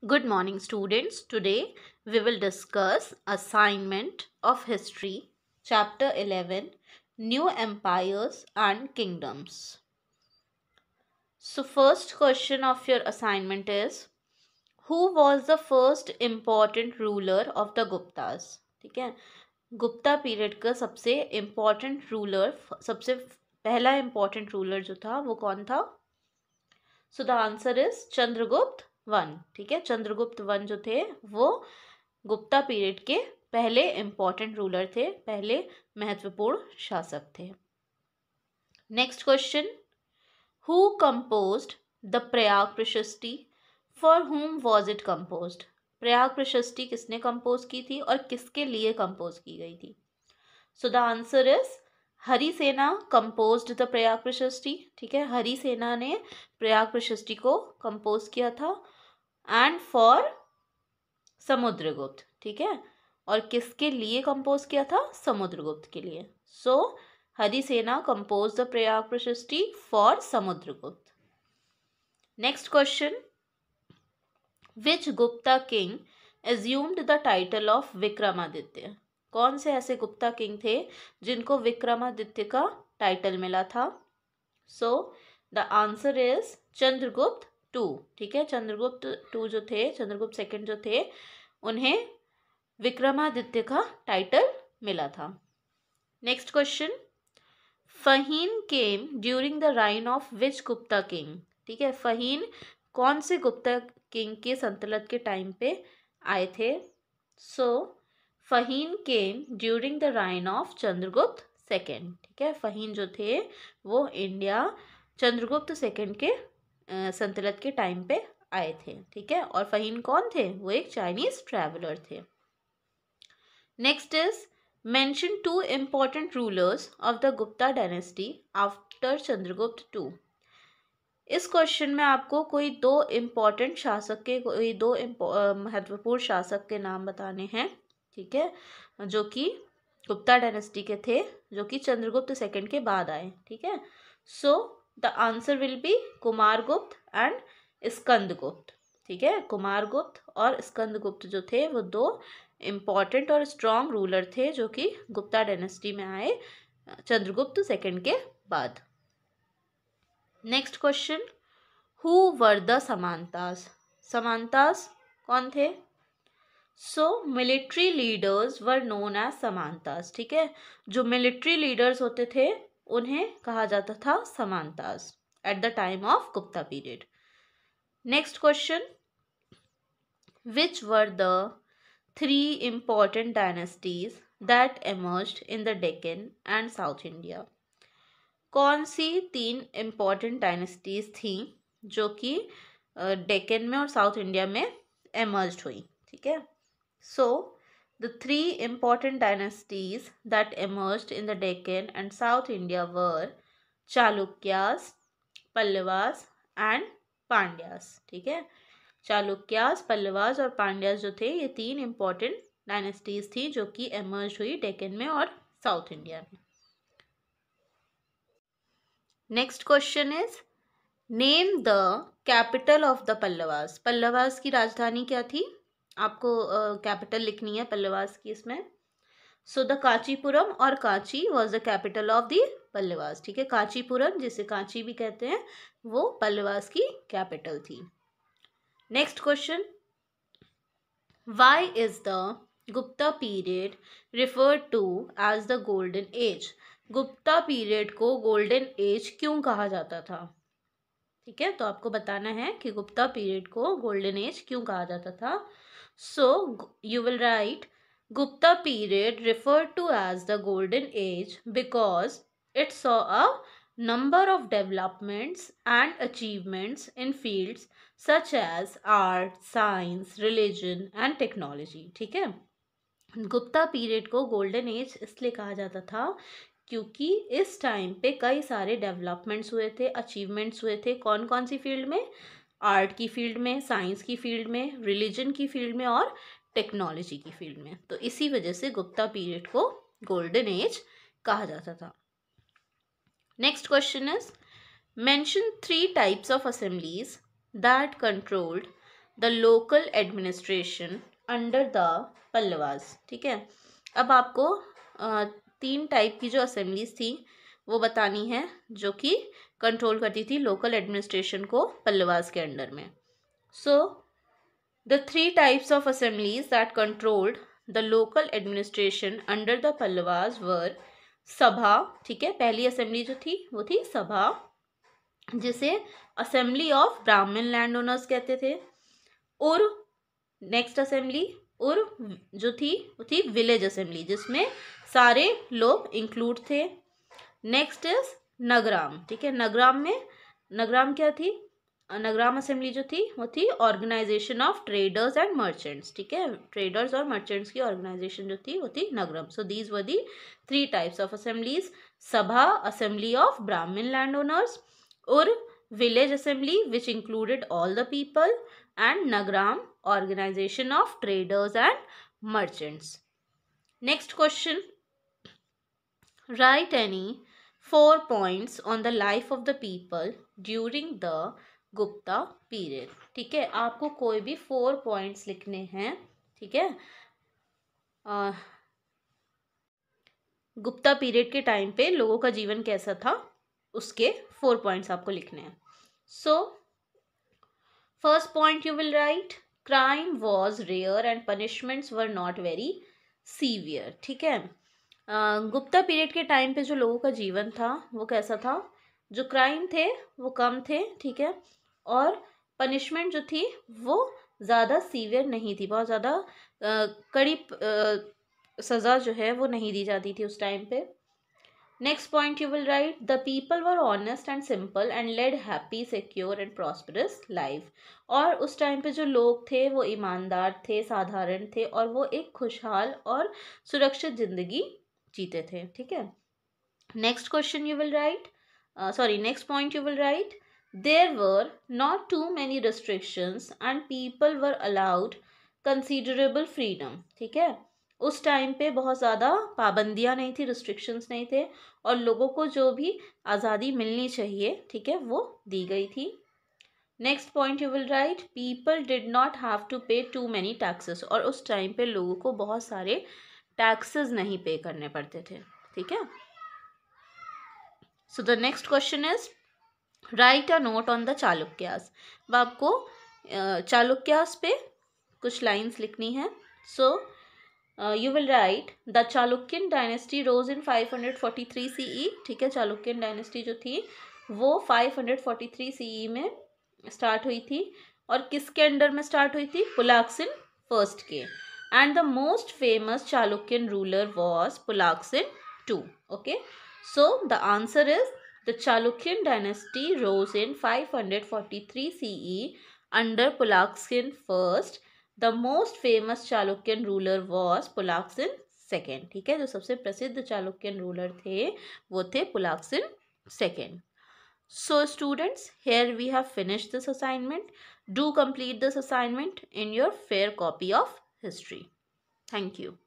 Good morning, students. Today we will discuss assignment of history, chapter 11, New Empires and Kingdoms. So, first question of your assignment is, who was the first important ruler of the Guptas? ठीक है, Gupta period का सबसे important ruler, सबसे पहला important ruler जो था वो कौन था? So the answer is Chandragupta one. ठीक है, चंद्रगुप्त वन जो थे वो गुप्ता पीरियड के पहले इंपॉर्टेंट रूलर थे, पहले महत्वपूर्ण शासक थे. Next question, who composed the Prayag Prashasti? For हुम वॉज इट कंपोज्ड? प्रयाग प्रशस्ति किसने कंपोज की थी और किसके लिए कंपोज की गई थी? So the answer is Harisena composed the Prayag Prashasti. ठीक है, हरिसेना ने प्रयाग प्रशस्ति को कंपोज किया था. And for Samudragupta. ठीक है, और किसके लिए कंपोज किया था? समुद्रगुप्त के लिए. सो Harisena compose the Prayag Prashasti for Samudragupta. Next question, which Gupta king assumed the title of Vikramaditya? कौन से ऐसे गुप्ता किंग थे जिनको विक्रमादित्य का टाइटल मिला था? So the answer is Chandragupta two. ठीक है, चंद्रगुप्त टू जो थे, चंद्रगुप्त सेकंड जो थे, उन्हें विक्रमादित्य का टाइटल मिला था. Next question, Fahien came during the reign of which Gupta king? ठीक है, फहीन कौन से गुप्ता किंग के सल्तनत के टाइम पे आए थे? So Fahien came during the reign of Chandragupta second. ठीक है, फहीन जो थे वो इंडिया चंद्रगुप्त सेकेंड के सल्तनत के टाइम पे आए थे. ठीक है, और फहीन कौन थे? वो एक चाइनीज ट्रैवलर थे. Next is mention two important rulers of the Gupta dynasty after Chandragupta two. इस क्वेश्चन में आपको कोई दो इम्पोर्टेंट शासक के, कोई दो महत्वपूर्ण शासक के नाम बताने हैं. ठीक है, जो कि गुप्ता डायनेस्टी के थे, जो कि चंद्रगुप्त सेकंड के बाद आए. ठीक है, so the answer will be Kumaragupta and Skandagupta. ठीक है, कुमारगुप्त और स्कंदगुप्त जो थे वो दो इम्पॉर्टेंट और स्ट्रॉन्ग रूलर थे जो कि गुप्ता डायनेस्टी में आए चंद्रगुप्त सेकंड के बाद. Next question, who were the Samantas? Samantas कौन थे? So military leaders were known as Samantas. ठीक है, जो मिलिट्री लीडर्स होते थे उन्हें कहा जाता था Samantas at the time of Gupta period. Next question, which were the three important dynasties that emerged in the Deccan and south India? कौन सी तीन इम्पॉर्टेंट डायनेस्टीज थी जो कि डेक्कन में और साउथ इंडिया में एमर्ज्ड हुई? ठीक है, so the three important dynasties that emerged in the Deccan and south India were Chalukyas, Pallavas and Pandyas. ठीक है, चालुक्यास, पल्लवास और पांड्यास जो थे ये तीन इम्पॉर्टेंट डायनेस्टीज थी जो कि एमर्ज हुई डेक्कन में और साउथ इंडिया में. Next question is, name the capital of the Pallavas. Pallavas की राजधानी क्या थी? आपको कैपिटल लिखनी है पल्लवास की इसमें. सो द कांचीपुरम और Kanchi was the capital of the Pallavas. ठीक है, कांचीपुरम जिसे कांची भी कहते हैं वो पल्लवास की कैपिटल थी. Next question, why is the Gupta period referred to as the golden age? Gupta period को गोल्डन एज क्यों कहा जाता था? ठीक है, तो आपको बताना है कि गुप्ता पीरियड को गोल्डन एज क्यों कहा जाता था. So you will write Gupta period referred to as the golden age because it saw a number of developments and achievements in fields such as art, science, religion and technology. ठीक है, Gupta period को golden as इसलिए कहा जाता था क्योंकि इस time पे कई सारे डेवलपमेंट्स हुए थे, अचीवमेंट्स हुए थे. कौन कौन सी फील्ड में? आर्ट की फील्ड में, साइंस की फील्ड में, रिलीजन की फील्ड में और टेक्नोलॉजी की फील्ड में. तो इसी वजह से गुप्ता पीरियड को गोल्डन एज कहा जाता था. Next question is, mention three types of assemblies that controlled the local administration under the Pallavas. ठीक है, अब आपको 3 टाइप की जो असेंबलीज थी वो बतानी है जो कि कंट्रोल करती थी लोकल एडमिनिस्ट्रेशन को पल्लवास के अंडर में। So the 3 types of assemblies that controlled the local administration under the Pallavas were सभा। ठीक है, पहली असेंबली जो थी वो थी सभा, जिसे assembly of Brahmin land owners कहते थे। और नेक्स्ट असेंबली और जो थी वो थी विलेज असेंबली, जिसमें सारे लोग इंक्लूड थे। Next is Nagram. ठीक है, नगराम क्या थी? नगराम असेंबली जो थी वो थी organization of traders and merchants. ठीक है, ट्रेडर्स और मर्चेंट्स की ऑर्गेनाइजेशन जो थी वो थी Nagaram. So these were the 3 types of assemblies, sabha assembly of Brahmin land owners, और village assembly which included all the people, and Nagaram organisation of traders and merchants. Next question, write any 4 points on the life of the people during the Gupta period. ठीक है, आपको कोई भी 4 points लिखने हैं। ठीक है, गुप्ता पीरियड के टाइम पे लोगों का जीवन कैसा था उसके 4 पॉइंट्स आपको लिखने हैं। So first point you will write, crime was rare and punishments were not very severe. ठीक है, गुप्ता पीरियड के टाइम पे जो लोगों का जीवन था वो कैसा था? जो क्राइम थे वो कम थे। ठीक है, और पनिशमेंट जो थी वो ज़्यादा सीवियर नहीं थी, बहुत ज़्यादा कड़ी सज़ा जो है वो नहीं दी जाती थी उस टाइम पे। Next point you will write, the people were honest and simple and led happy secure and prosperous life. और उस टाइम पे जो लोग थे वो ईमानदार थे, साधारण थे, और वो एक खुशहाल और सुरक्षित ज़िंदगी जीते थे। ठीक है, next question you will right, next point you will right, there were not too many restrictions and people were allowed considerable freedom। ठीक है, उस टाइम पे बहुत ज़्यादा पाबंदियाँ नहीं थी, रिस्ट्रिक्शंस नहीं थे, और लोगों को जो भी आज़ादी मिलनी चाहिए, ठीक है, वो दी गई थी। Next point you will write, people did not have to pay too many taxes. और उस टाइम पे लोगों को बहुत सारे टैक्सेस नहीं पे करने पड़ते थे। ठीक है, so the next question is, write a note on the Chalukyas. अब आपको चालुक्यास पे कुछ लाइंस लिखनी है। So you will write, the Chalukyan dynasty rose in 543 CE। ठीक है, चालुक्यन डायनेस्टी जो थी वो 543 CE में स्टार्ट हुई थी, और किसके अंडर में स्टार्ट हुई थी? पुलाक्सिन फर्स्ट के। And the most famous Chalukyan ruler was Pulakeshin two. Okay, so the answer is, the Chalukyan dynasty rose in 543 CE under Pulaksin first. The most famous Chalukyan ruler was Pulaksin second। ठीक है, जो सबसे प्रसिद्ध Chalukyan ruler थे वो थे पुलाक्सिन second। So students, here we have finished this assignment. Do complete this assignment in your fair copy of history. Thank you.